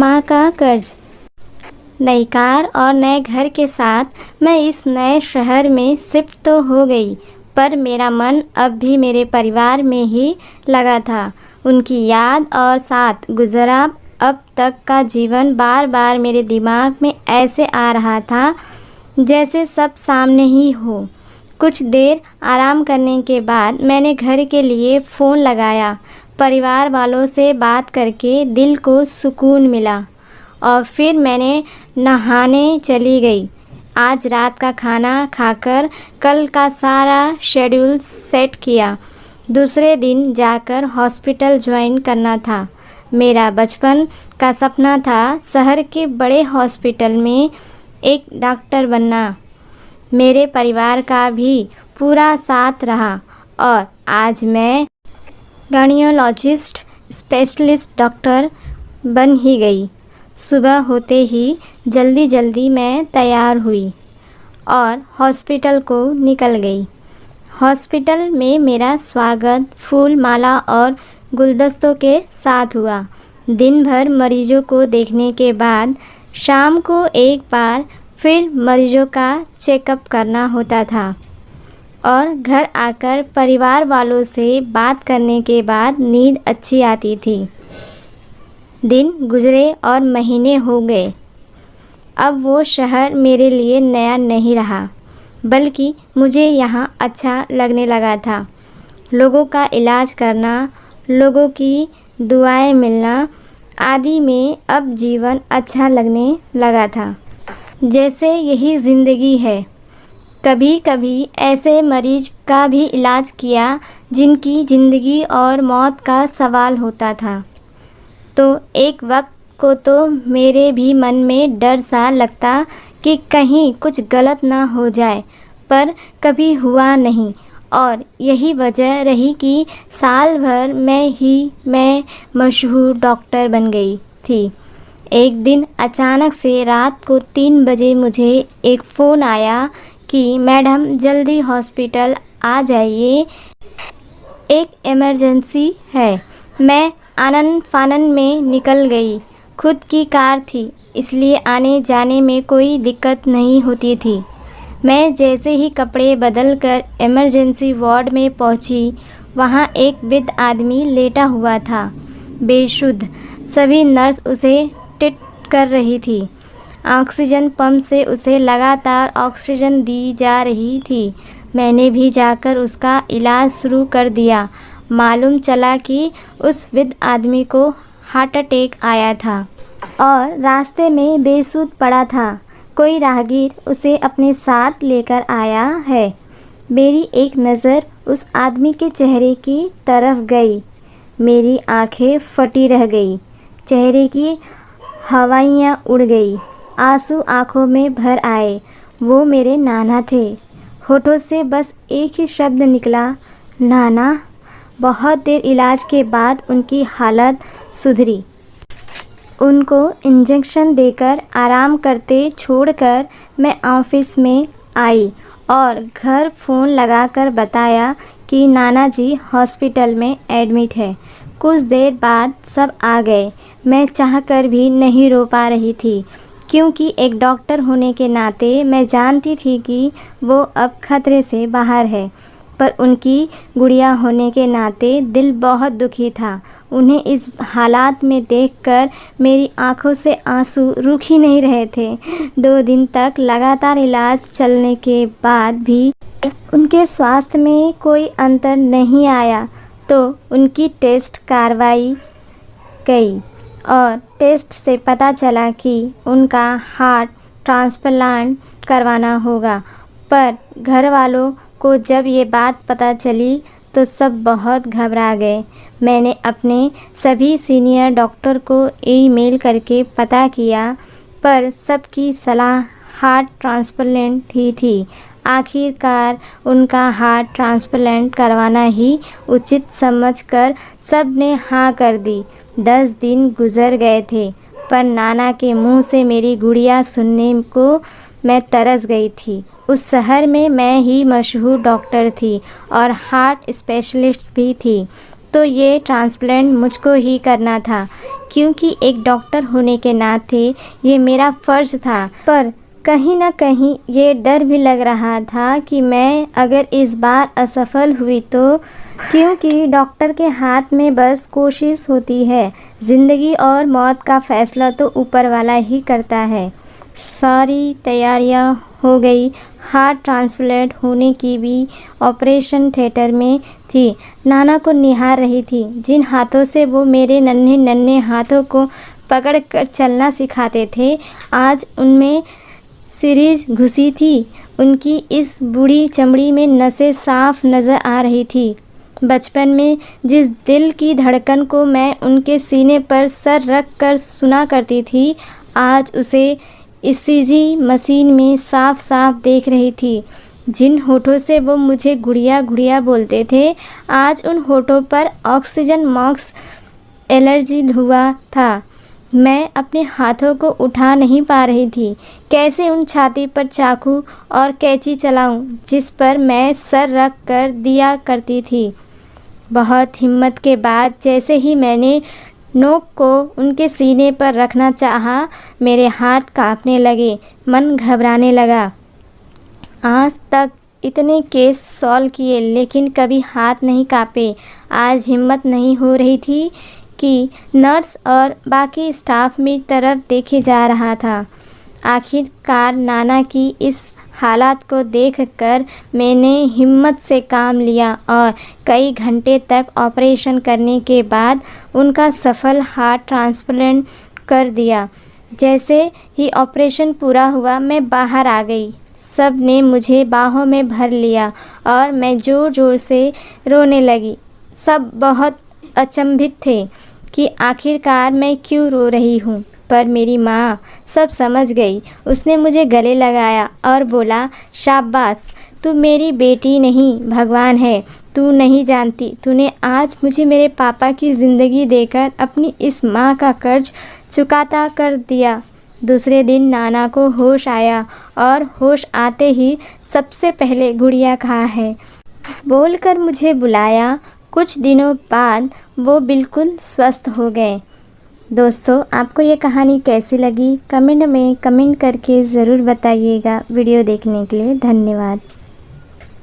माँ का कर्ज। नई कार और नए घर के साथ मैं इस नए शहर में शिफ्ट तो हो गई, पर मेरा मन अब भी मेरे परिवार में ही लगा था। उनकी याद और साथ गुजरा अब तक का जीवन बार बार मेरे दिमाग में ऐसे आ रहा था जैसे सब सामने ही हो। कुछ देर आराम करने के बाद मैंने घर के लिए फ़ोन लगाया। परिवार वालों से बात करके दिल को सुकून मिला और फिर मैंने नहाने चली गई। आज रात का खाना खाकर कल का सारा शेड्यूल सेट किया। दूसरे दिन जाकर हॉस्पिटल ज्वाइन करना था। मेरा बचपन का सपना था शहर के बड़े हॉस्पिटल में एक डॉक्टर बनना। मेरे परिवार का भी पूरा साथ रहा और आज मैं गायनियोलॉजिस्ट स्पेशलिस्ट डॉक्टर बन ही गई। सुबह होते ही जल्दी मैं तैयार हुई और हॉस्पिटल को निकल गई। हॉस्पिटल में मेरा स्वागत फूल माला और गुलदस्तों के साथ हुआ। दिन भर मरीजों को देखने के बाद शाम को एक बार फिर मरीजों का चेकअप करना होता था और घर आकर परिवार वालों से बात करने के बाद नींद अच्छी आती थी। दिन गुजरे और महीने हो गए। अब वो शहर मेरे लिए नया नहीं रहा, बल्कि मुझे यहाँ अच्छा लगने लगा था। लोगों का इलाज करना, लोगों की दुआएं मिलना आदि में अब जीवन अच्छा लगने लगा था, जैसे यही ज़िंदगी है। कभी कभी ऐसे मरीज का भी इलाज किया जिनकी ज़िंदगी और मौत का सवाल होता था। तो एक वक्त को तो मेरे भी मन में डर सा लगता कि कहीं कुछ गलत ना हो जाए, पर कभी हुआ नहीं और यही वजह रही कि साल भर मैं मशहूर डॉक्टर बन गई थी। एक दिन अचानक से रात को 3 बजे मुझे एक फ़ोन आया कि मैडम जल्दी हॉस्पिटल आ जाइए, एक इमरजेंसी है। मैं आनन फानन में निकल गई। खुद की कार थी, इसलिए आने जाने में कोई दिक्कत नहीं होती थी। मैं जैसे ही कपड़े बदल कर इमरजेंसी वार्ड में पहुंची, वहां एक वृद्ध आदमी लेटा हुआ था, बेसुध। सभी नर्स उसे ट्रीट कर रही थी। ऑक्सीजन पंप से उसे लगातार ऑक्सीजन दी जा रही थी। मैंने भी जाकर उसका इलाज शुरू कर दिया। मालूम चला कि उस वृद्ध आदमी को हार्ट अटैक आया था और रास्ते में बेसुध पड़ा था। कोई राहगीर उसे अपने साथ लेकर आया है। मेरी एक नज़र उस आदमी के चेहरे की तरफ गई। मेरी आंखें फटी रह गई, चेहरे की हवाइयाँ उड़ गई, आंसू आँखों में भर आए। वो मेरे नाना थे। होठों से बस एक ही शब्द निकला, नाना। बहुत देर इलाज के बाद उनकी हालत सुधरी। उनको इंजेक्शन देकर आराम करते छोड़कर मैं ऑफिस में आई और घर फ़ोन लगाकर बताया कि नाना जी हॉस्पिटल में एडमिट है। कुछ देर बाद सब आ गए। मैं चाहकर भी नहीं रो पा रही थी, क्योंकि एक डॉक्टर होने के नाते मैं जानती थी कि वो अब खतरे से बाहर है, पर उनकी गुड़िया होने के नाते दिल बहुत दुखी था। उन्हें इस हालात में देखकर मेरी आंखों से आंसू रुक ही नहीं रहे थे। 2 दिन तक लगातार इलाज चलने के बाद भी उनके स्वास्थ्य में कोई अंतर नहीं आया, तो उनकी टेस्ट करवाई गई और टेस्ट से पता चला कि उनका हार्ट ट्रांसप्लांट करवाना होगा। पर घर वालों को जब ये बात पता चली तो सब बहुत घबरा गए। मैंने अपने सभी सीनियर डॉक्टर को ईमेल करके पता किया, पर सबकी सलाह हार्ट ट्रांसप्लांट ही थी। आखिरकार उनका हार्ट ट्रांसप्लांट करवाना ही उचित समझकर सब ने हाँ कर दी। 10 दिन गुजर गए थे, पर नाना के मुंह से मेरी गुड़िया सुनने को मैं तरस गई थी। उस शहर में मैं ही मशहूर डॉक्टर थी और हार्ट स्पेशलिस्ट भी थी, तो ये ट्रांसप्लांट मुझको ही करना था। क्योंकि एक डॉक्टर होने के नाते ये मेरा फ़र्ज़ था। पर कहीं न कहीं ये डर भी लग रहा था कि मैं अगर इस बार असफल हुई तो, क्योंकि डॉक्टर के हाथ में बस कोशिश होती है, ज़िंदगी और मौत का फ़ैसला तो ऊपर वाला ही करता है। सारी तैयारियां हो गई, हार्ट ट्रांसप्लांट होने की भी ऑपरेशन थिएटर में थी। नाना को निहार रही थी, जिन हाथों से वो मेरे नन्हे नन्हे हाथों को पकड़ कर चलना सिखाते थे, आज उनमें सीरीज घुसी थी। उनकी इस बूढ़ी चमड़ी में नसें साफ नज़र आ रही थी। बचपन में जिस दिल की धड़कन को मैं उनके सीने पर सर रख कर सुना करती थी, आज उसे ईसीजी मशीन में साफ साफ देख रही थी। जिन होठों से वो मुझे गुड़िया गुड़िया बोलते थे, आज उन होठों पर ऑक्सीजन मास्क एलर्जी हुआ था। मैं अपने हाथों को उठा नहीं पा रही थी। कैसे उन छाती पर चाकू और कैंची चलाऊं, जिस पर मैं सर रख कर दिया करती थी। बहुत हिम्मत के बाद जैसे ही मैंने नोक को उनके सीने पर रखना चाहा, मेरे हाथ कांपने लगे, मन घबराने लगा। आज तक इतने केस सॉल्व किए, लेकिन कभी हाथ नहीं कांपे। आज हिम्मत नहीं हो रही थी कि नर्स और बाकी स्टाफ मेरी तरफ देखे जा रहा था। आखिरकार नाना की इस हालात को देखकर मैंने हिम्मत से काम लिया और कई घंटे तक ऑपरेशन करने के बाद उनका सफल हार्ट ट्रांसप्लांट कर दिया। जैसे ही ऑपरेशन पूरा हुआ, मैं बाहर आ गई। सब ने मुझे बाहों में भर लिया और मैं ज़ोर ज़ोर से रोने लगी। सब बहुत अचंभित थे कि आखिरकार मैं क्यों रो रही हूँ, पर मेरी माँ सब समझ गई। उसने मुझे गले लगाया और बोला, शाबाश, तू मेरी बेटी नहीं, भगवान है। तू नहीं जानती, तूने आज मुझे मेरे पापा की ज़िंदगी देकर अपनी इस माँ का कर्ज चुकाता कर दिया। दूसरे दिन नाना को होश आया और होश आते ही सबसे पहले गुड़िया कहा है बोलकर मुझे बुलाया। कुछ दिनों बाद वो बिल्कुल स्वस्थ हो गए। दोस्तों, आपको ये कहानी कैसी लगी कमेंट में कमेंट करके ज़रूर बताइएगा। वीडियो देखने के लिए धन्यवाद।